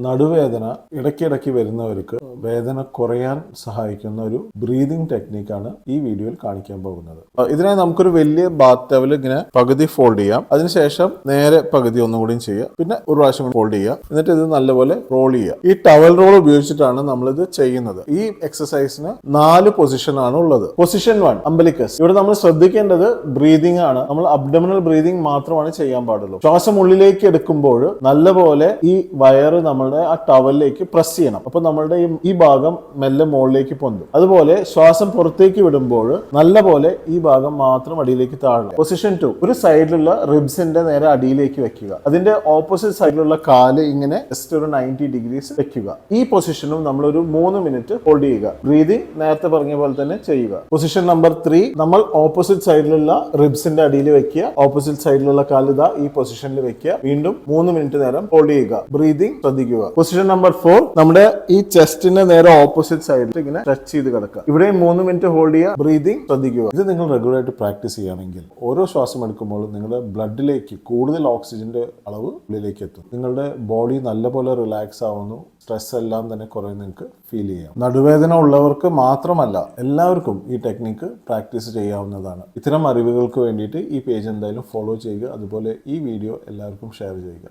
നടുവേദന ഇടയ്ക്കിടയ്ക്ക് വരുന്നവർക്ക് വേദന കുറയാൻ സഹായിക്കുന്ന ഒരു ബ്രീതിങ് ടെക്നിക്കാണ് ഈ വീഡിയോയിൽ കാണിക്കാൻ പോകുന്നത്. ഇതിനായി നമുക്കൊരു വലിയ ബാത്ത് ടവൽ ഇങ്ങനെ പകുതി ഫോൾഡ് ചെയ്യാം. അതിനുശേഷം നേരെ പകുതി ഒന്നുകൂടി ചെയ്യുക. പിന്നെ ഒരു പ്രാവശ്യം ഫോൾഡ് ചെയ്യുക. എന്നിട്ട് ഇത് നല്ലപോലെ റോൾ ചെയ്യുക. ഈ ടവൽ റോൾ ഉപയോഗിച്ചിട്ടാണ് നമ്മളിത് ചെയ്യുന്നത്. ഈ എക്സസൈസിന് 4 പൊസിഷൻ ആണ് ഉള്ളത്. പൊസിഷൻ 1 അംബലിക്കസ്. ഇവിടെ നമ്മൾ ശ്രദ്ധിക്കേണ്ടത് ബ്രീതിങ് ആണ്. നമ്മൾ അബ്ഡോമിനൽ ബ്രീതിങ് മാത്രമാണ് ചെയ്യാൻ പാടുള്ളൂ. ശ്വാസം ഉള്ളിലേക്ക് എടുക്കുമ്പോൾ നല്ലപോലെ ഈ വയറ് നമ്മളുടെ ആ ടവലിലേക്ക് പ്രസ് ചെയ്യണം. അപ്പൊ നമ്മളുടെ ഈ ഭാഗം മെല്ലെ മുകളിലേക്ക് പൊന്തും. അതുപോലെ ശ്വാസം പുറത്തേക്ക് വിടുമ്പോൾ നല്ലപോലെ ഈ ഭാഗം മാത്രം അടിയിലേക്ക് താഴണം. പൊസിഷൻ 2 ഒരു സൈഡിലുള്ള റിബ്സിന്റെ നേരെ അടിയിലേക്ക് വെക്കുക. അതിന്റെ ഓപ്പോസിറ്റ് സൈഡിലുള്ള കാല് ഇങ്ങനെ ജസ്റ്റ് ഒരു 90 ഡിഗ്രീസ് വെക്കുക. ഈ പൊസിഷനും നമ്മൾ ഒരു 3 മിനിറ്റ് ഹോൾഡ് ചെയ്യുക. ബ്രീതിങ് നേരത്തെ പറഞ്ഞ പോലെ തന്നെ ചെയ്യുക. പൊസിഷൻ നമ്പർ 3 നമ്മൾ ഓപ്പോസിറ്റ് സൈഡിലുള്ള റിബ്സിന്റെ അടിയിൽ വെക്കുക. ഓപ്പോസിറ്റ് സൈഡിലുള്ള കാല് ഇതാ ഈ പൊസിഷനിൽ വെക്കുക. വീണ്ടും 3 മിനിറ്റ് നേരം ഹോൾഡ് ചെയ്യുക. ബ്രീതിങ് ശ്രദ്ധിക്കുക. പൊസിഷൻ നമ്പർ 4 നമ്മുടെ ഈ ചെസ്റ്റിന്റെ നേരെ ഓപ്പോസിറ്റ് സൈഡിൽ ഇങ്ങനെ ടച്ച് ചെയ്ത് കിടക്കുക. ഇവിടെ 3 മിനിറ്റ് ഹോൾഡ് ചെയ്യുക. ബ്രീതിങ് ശ്രദ്ധിക്കുക. ഇത് നിങ്ങൾ റെഗുലർ ആയിട്ട് പ്രാക്ടീസ് ചെയ്യുകയാണെങ്കിൽ ഓരോ ശ്വാസം എടുക്കുമ്പോൾ നിങ്ങളുടെ ബ്ലഡിലേക്ക് കൂടുതൽ ഓക്സിജന്റെ അളവ് ഉള്ളിലേക്ക് എത്തും. നിങ്ങളുടെ ബോഡി നല്ലപോലെ റിലാക്സ് ആവുന്നു. സ്ട്രെസ് എല്ലാം തന്നെ കുറെ നിങ്ങൾക്ക് ഫീൽ ചെയ്യാം. നടുവേദന ഉള്ളവർക്ക് മാത്രമല്ല എല്ലാവർക്കും ഈ ടെക്നിക്ക് പ്രാക്ടീസ് ചെയ്യാവുന്നതാണ്. ഇത്തരം അറിവുകൾക്ക് വേണ്ടിയിട്ട് ഈ പേജ് എന്തായാലും ഫോളോ ചെയ്യുക. അതുപോലെ ഈ വീഡിയോ എല്ലാവർക്കും ഷെയർ ചെയ്യുക.